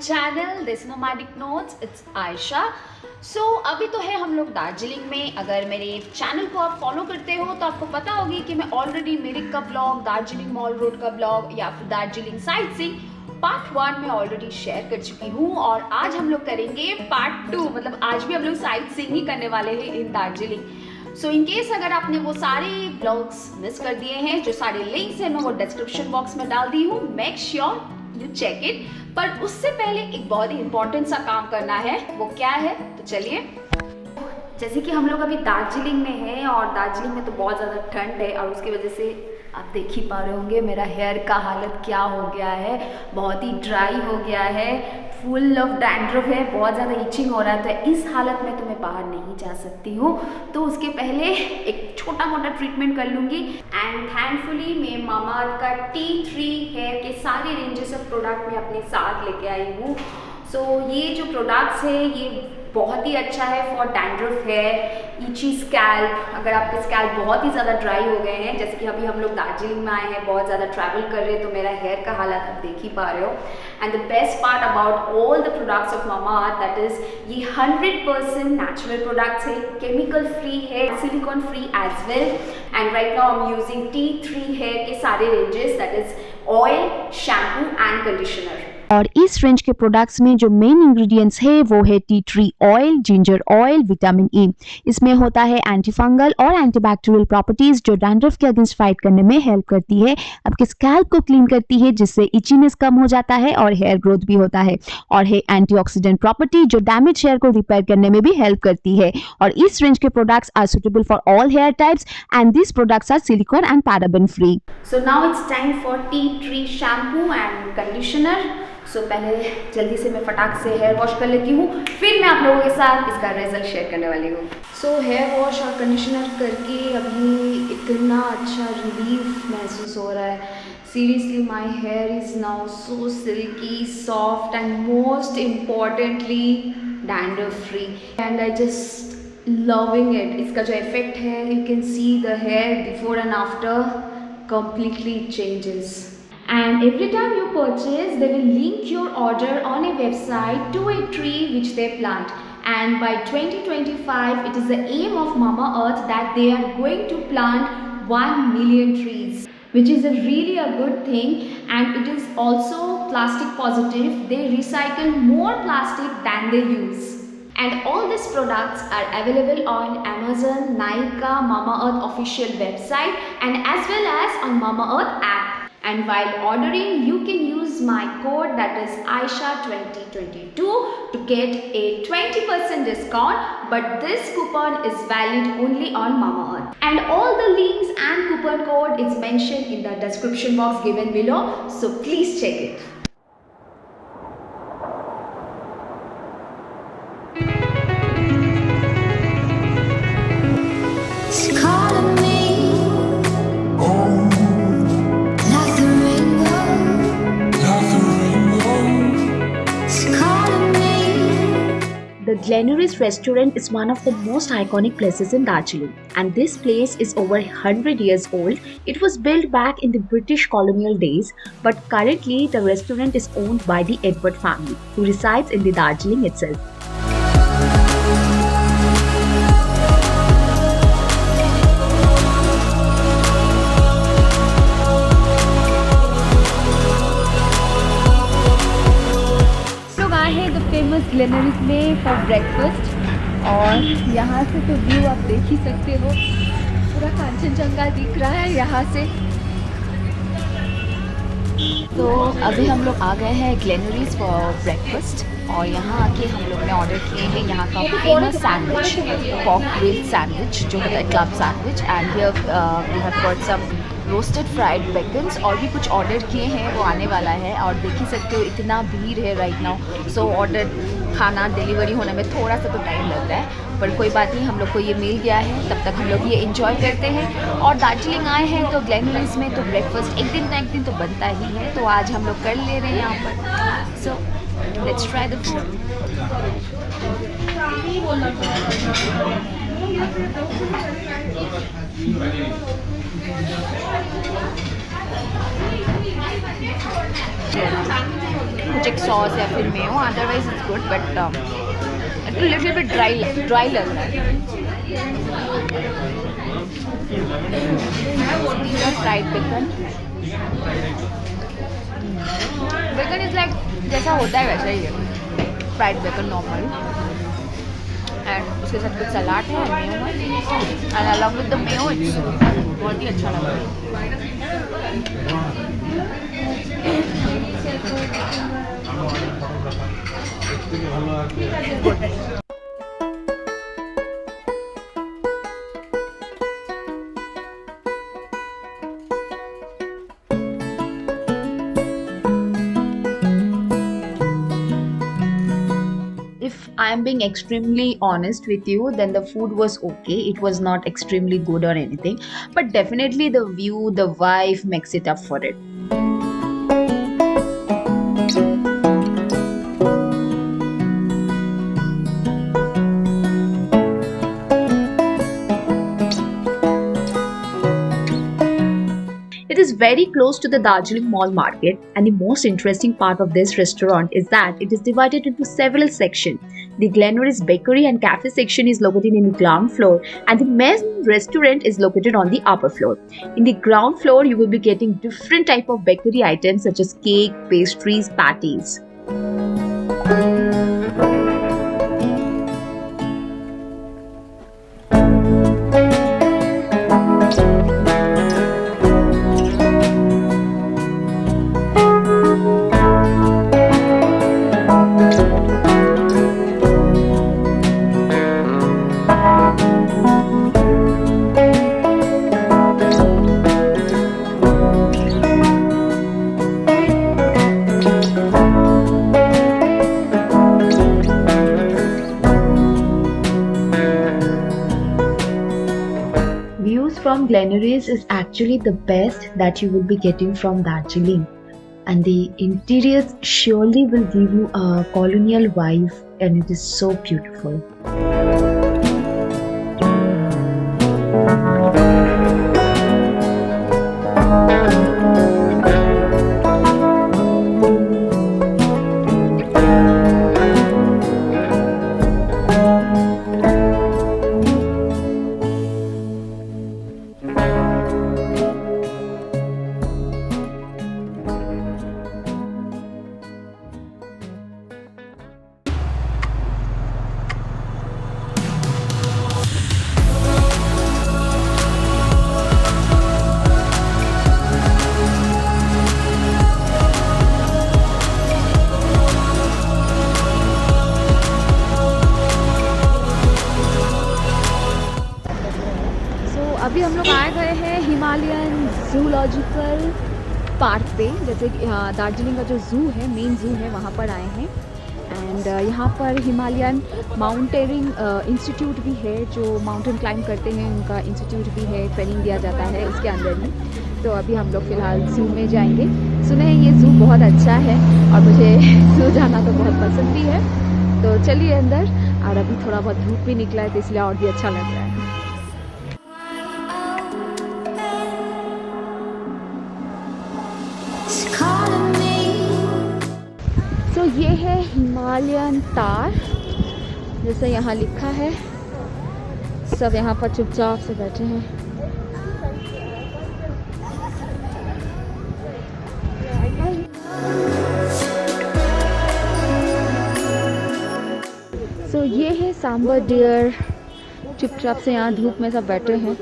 Channel this nomadic notes. It's Ayesha. So अभी तो है हम लोग दार्जिलिंग में। अगर मेरे चैनल को आप फॉलो करते हो तो आपको पता होगी कि मैं ऑलरेडी मेरे का ब्लॉग, दार्जिलिंग मॉल रोड का ब्लॉग या फिर दार्जिलिंग साइट सीइंग पार्ट 1 में ऑलरेडी शेयर कर चुकी हूँ और आज हम लोग करेंगे पार्ट 2। मतलब आज भी हम लोग साइट सीइंग ही करने वाले हैं इन दार्जिलिंग। सो इन केस अगर आपने वो सारे ब्लॉग्स मिस कर दिए हैं, जो सारे लिंक्स हैं मैं वो डिस्क्रिप्शन बॉक्स में डाल दी हूँ, make sure you check it. पर उससे पहले एक बहुत ही इंपॉर्टेंट सा काम करना है। वो क्या है तो चलिए। जैसे कि हम लोग अभी दार्जिलिंग में हैं और दार्जिलिंग में तो बहुत ज़्यादा ठंड है और उसकी वजह से आप देख ही पा रहे होंगे मेरा हेयर का हालत क्या हो गया है। बहुत ही ड्राई हो गया है, फुल ऑफ डैंड्रफ है, बहुत ज़्यादा इचिंग हो रहा है। तो इस हालत में तो मैं बाहर नहीं जा सकती हूँ, तो उसके पहले एक छोटा मोटा ट्रीटमेंट कर लूँगी। एंड थैंकफुली मैं मामाअर्थ का T3 हेयर के सारे रेंजेस ऑफ प्रोडक्ट मैं अपने साथ लेके आई हूँ। सो ये जो प्रोडक्ट्स है ये बहुत ही अच्छा है फॉर डैंड्रफ हेयर, इची स्कैल्प। अगर आपके स्कैल्प बहुत ही ज़्यादा ड्राई हो गए हैं, जैसे कि अभी हम लोग दार्जिलिंग में आए हैं, बहुत ज़्यादा ट्रैवल कर रहे हैं, तो मेरा हेयर का हालत आप देख ही पा रहे हो। And the best part about all the products of Mamaearth that is ये 100% नेचुरल प्रोडक्ट्स है, केमिकल फ्री है, silicone free as well. And right now I am using T3 hair के सारे ranges that is oil, shampoo and conditioner. और इस range के products में जो मेन इंग्रेडिएंट्स है वो है tea tree oil, ginger oil, vitamin E. इसमें होता है एंटी फंगल और एंटीबैक्टीरियल प्रॉपर्टीज जो डैंड्रफ के अगेंस्ट फाइट करने में हेल्प करती है, आपके स्कैल्प को क्लीन करती है जिससे इचीनेस कम हो जाता है और हेयर ग्रोथ भी होता है। और है एंटीऑक्सीडेंट प्रॉपर्टी जो डैमेज हेयर को रिपेयर करने में भी हेल्प करती है। और इस रेंज के products are suitable for all hair types and this products are silicone and paraben free. So now it's time for T3 shampoo and conditioner. So पहले जल्दी से मैं फटाक से हेयर वॉश कर लेती हूँ, फिर मैं आप लोगों के साथ इसका रिजल्ट शेयर करने वाली हूँ। सो हेयर वॉश और कंडीशनर करके अभी इतना अच्छा रिलीफ महसूस हो रहा है। Seriously my hair is now so silky, soft and most importantly dandruff free and I just loving it. इसका जो इफेक्ट है, you can see the hair before and after completely changes. And every time you purchase, they will link your order on a website to a tree which they plant. And by 2025, it is the aim of Mamaearth that they are going to plant 1 million trees, which is really a good thing. And it is also plastic positive. They recycle more plastic than they use. And all these products are available on Amazon, Nykaa, Mamaearth official website and as well as on Mamaearth app. And while ordering, you can use my code that is Aisha2022 to get a 20% discount. But this coupon is valid only on Mamaearth. And all the links and coupon code is mentioned in the description box given below. So please check it. The Glenuris restaurant is one of the most iconic places in Darjeeling, and this place is over 100 years old. It was built back in the British colonial days, but currently the restaurant is owned by the Edward family, who resides in the Darjeeling itself. Famous Glenary's में for breakfast और यहाँ से तो view आप देख ही सकते हो, पूरा कांचनजंगा दिख रहा है यहाँ से। तो अभी हम लोग आ गए हैं ग्लेनरिस फॉर ब्रेकफास्ट और यहाँ आके हम लोग ने ऑर्डर किए हैं यहाँ का famous sandwich, pork grill sandwich जो होता है club sandwich. And here we have got some roasted fried bacons और भी कुछ ऑर्डर किए हैं, वो आने वाला है। और देख ही सकते हो इतना भीड़ है राइट नाउ। सो ऑर्डर खाना डिलीवरी होने में थोड़ा सा तो टाइम लगता है, पर कोई बात नहीं, हम लोग को ये मिल गया है। तब तक हम लोग ये एंजॉय करते हैं। और दार्जिलिंग आए हैं तो ग्लेनरिस में तो ब्रेकफास्ट एक दिन ना एक दिन तो बनता ही है, तो आज हम लोग कर ले रहे हैं यहाँ पर। So let's try the food. कुछ एक सॉस या फिर mayo, otherwise it's good but little bit dry लग रहा है। Fried bacon, bacon is like जैसा होता है वैसा ही है, फ्राइड बेकन नॉर्मल, एंड उसके साथ कुछ सलाद है मेयो है, and along with the Mayo it's बहुत ही अच्छा लग रहा है। If I am being extremely honest with you, then the food was okay. It was not extremely good or anything, but definitely the view, the vibe makes it up for it. It is very close to the Darjeeling Mall market, and the most interesting part of this restaurant is that it is divided into several sections. The Glenmaris Bakery and Cafe section is located in the ground floor, and the main restaurant is located on the upper floor. In the ground floor, you will be getting different type of bakery items such as cake, pastries, patties. Views from Glenmaris is actually the best that you will be getting from Darjeeling, and the interiors surely will give you a colonial vibe, and it is so beautiful. अभी हम लोग आए गए हैं Himalayan zoological park पे, जैसे दार्जिलिंग का जो ज़ू है, मेन ज़ू है, वहाँ पर आए हैं। एंड यहाँ पर हिमालयन माउंटेनियरिंग इंस्टीट्यूट भी है, जो माउंटेन क्लाइंब करते हैं उनका इंस्टीट्यूट भी है, ट्रेनिंग दिया जाता है उसके अंदर ही। तो अभी हम लोग फ़िलहाल ज़ू में जाएंगे। सुने हैं ये ज़ू बहुत अच्छा है और मुझे ज़ू जाना तो बहुत पसंद भी है, तो चलिए अंदर। और अभी थोड़ा बहुत धूप भी निकला है तो इसलिए और भी अच्छा लग रहा है। तो ये है हिमालयन तार, जैसे यहाँ लिखा है। सब यहाँ पर चुपचाप से बैठे हैं। तो ये है सांबर डियर, चुपचाप से यहाँ धूप में सब बैठे हैं।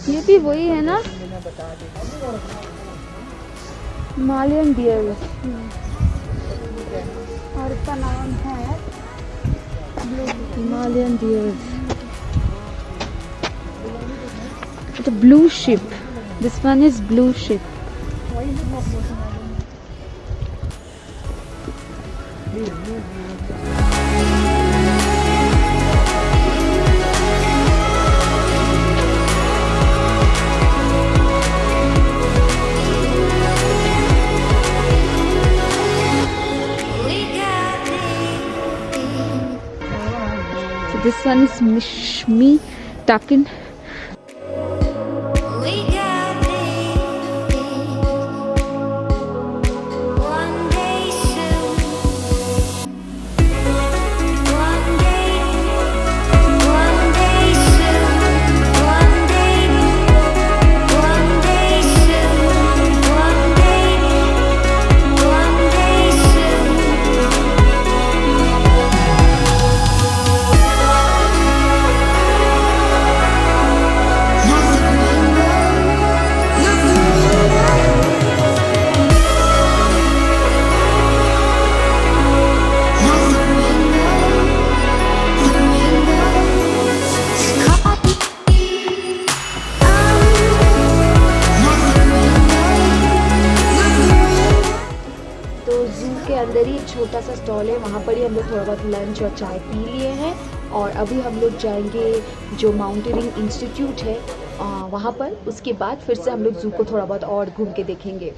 ये भी वही है ना, हिमालयन डियर, और इसका नाम है Himalayan deer. The blue ship. This one is blue ship. This one is Mishmi Takin. We got this one day soon. One day soon. One day soon. One day soon. One day soon. तो जू के अंदर ही एक छोटा सा stall है, वहाँ पर ही हम लोग थोड़ा बहुत लंच और चाय पी लिए हैं और अभी हम लोग जाएंगे जो माउंटेनिंग इंस्टीट्यूट है वहाँ पर। उसके बाद फिर से हम लोग जू को थोड़ा बहुत और घूम के देखेंगे।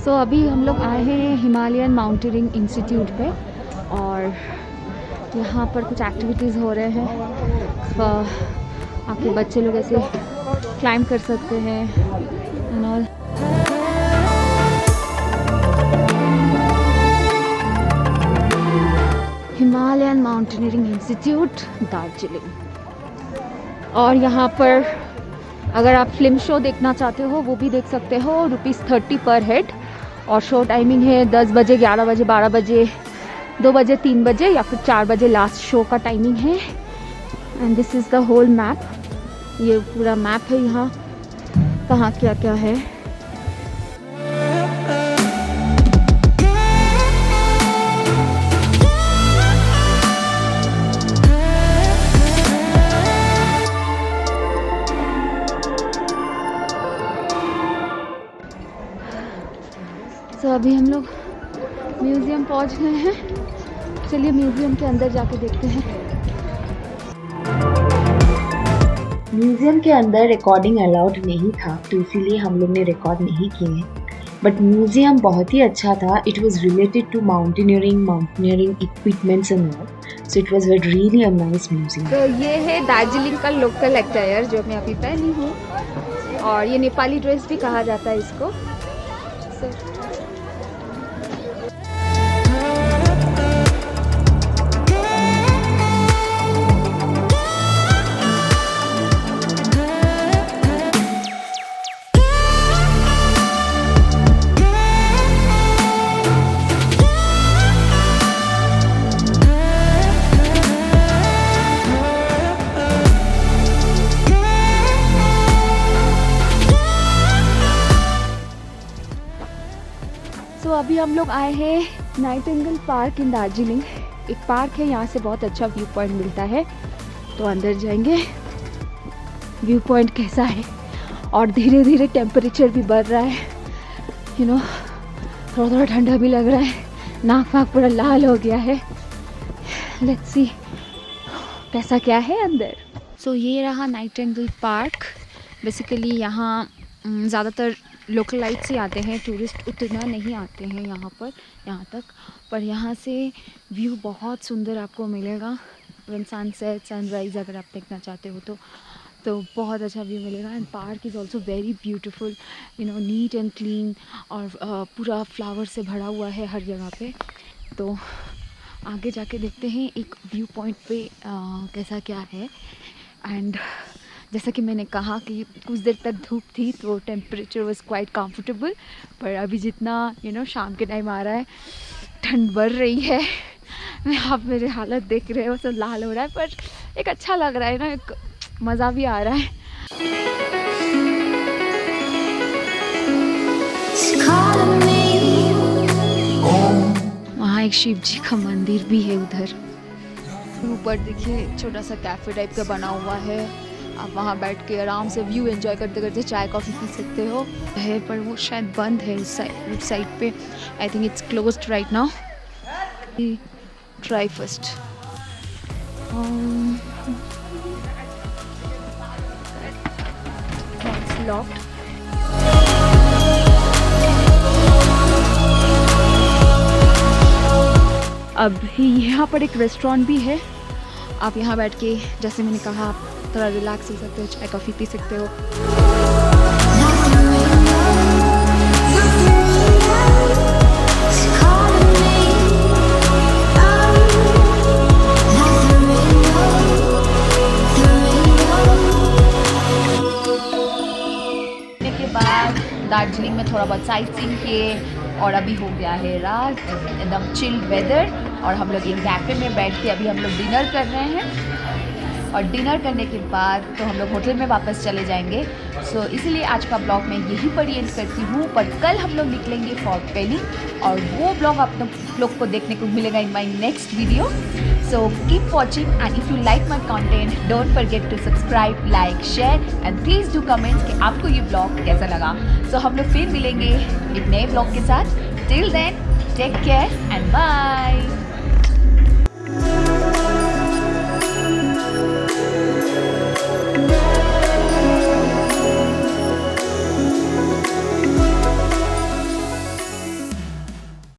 सो अभी हम लोग आए हैं हिमालयन माउंटेनिंग इंस्टीट्यूट पे और यहाँ पर कुछ एक्टिविटीज़ हो रहे हैं। आपके बच्चे लोग ऐसे क्लाइंब कर सकते हैं and all. Himalayan mountaineering institute Darjeeling. और यहाँ पर अगर आप फिल्म शो देखना चाहते हो वो भी देख सकते हो, ₹30 पर हेड। और शो टाइमिंग है 10 बजे, 11 बजे, 12 बजे, 2 बजे, 3 बजे या फिर 4 बजे लास्ट शो का टाइमिंग है। And this is the whole map. ये पूरा मैप है यहाँ कहाँ क्या क्या है। तो अभी हम लोग म्यूज़ियम पहुंच गए हैं। चलिए म्यूज़ियम के अंदर जाके देखते हैं। म्यूज़ियम के अंदर रिकॉर्डिंग अलाउड नहीं था तो इसीलिए हम लोग ने रिकॉर्ड नहीं किए, बट म्यूज़ियम बहुत ही अच्छा था। It was related to mountaineering equipments and all, so it was really a nice museum. तो ये है दार्जिलिंग का लोकल अटायर जो मैं अभी पहनी हूँ और ये नेपाली ड्रेस भी कहा जाता है इसको। तो अभी हम लोग आए हैं नाइटिंगेल पार्क इन दार्जिलिंग। एक पार्क है, यहाँ से बहुत अच्छा व्यू पॉइंट मिलता है। तो अंदर जाएंगे, व्यू पॉइंट कैसा है। और धीरे धीरे टेम्परेचर भी बढ़ रहा है, यू नो, थोड़ा थोड़ा ठंडा भी लग रहा है। नाक वाक पूरा लाल हो गया है। लेट्स सी कैसा क्या है अंदर। सो ये रहा नाइटिंगेल पार्क। बेसिकली यहाँ ज़्यादातर लोकलाइट्स ही आते हैं, टूरिस्ट उतना नहीं आते हैं यहाँ तक। पर यहाँ से व्यू बहुत सुंदर आपको मिलेगा। व्हेन सनसेट सनराइज़ अगर आप देखना चाहते हो तो बहुत अच्छा व्यू मिलेगा। And park is also very beautiful, you know, neat and clean. और पूरा फ्लावर से भरा हुआ है हर जगह पे। तो आगे जाके देखते हैं एक व्यू पॉइंट पे कैसा क्या है। एंड जैसा कि मैंने कहा कि कुछ देर तक धूप थी तो टेम्परेचर वाज क्वाइट कंफर्टेबल, पर अभी जितना शाम के टाइम आ रहा है ठंड बढ़ रही है। आप मेरे हालत देख रहे हो, सब लाल हो रहा है, पर एक अच्छा लग रहा है ना, एक मज़ा भी आ रहा है। वहाँ एक शिव जी का मंदिर भी है उधर। ऊपर देखिए छोटा सा कैफ़े टाइप का बना हुआ है। आप वहाँ बैठ के आराम से व्यू एंजॉय करते करते चाय कॉफ़ी पी सकते हो। है पर वो शायद बंद है उस साइड पे। I think it's closed right now. Try first. It's locked. अब यहाँ पर एक रेस्टोरेंट भी है, आप यहाँ बैठ के जैसे मैंने कहा आप थोड़ा रिलैक्स हो सकते हो, चाय कॉफ़ी पी सकते हो। के बाद दार्जिलिंग में थोड़ा बहुत साइट सीइंग किए और अभी हो गया है रात, एकदम चिल्ड वेदर और हम लोग एक कैफे में बैठ के अभी हम लोग डिनर कर रहे हैं और डिनर करने के बाद तो हम लोग होटल में वापस चले जाएंगे। सो इसीलिए आज का ब्लॉग मैं यहीं पर एंड करती हूँ, पर कल हम लोग निकलेंगे फॉर पेनिंग और वो ब्लॉग आप लोग को देखने को मिलेगा in my next video. So keep watching and if you like my content, don't forget to subscribe, like, share and please do comments कि आपको ये vlog कैसा लगा। So हम लोग फिर मिलेंगे एक नए vlog के साथ। Till then, take care and bye.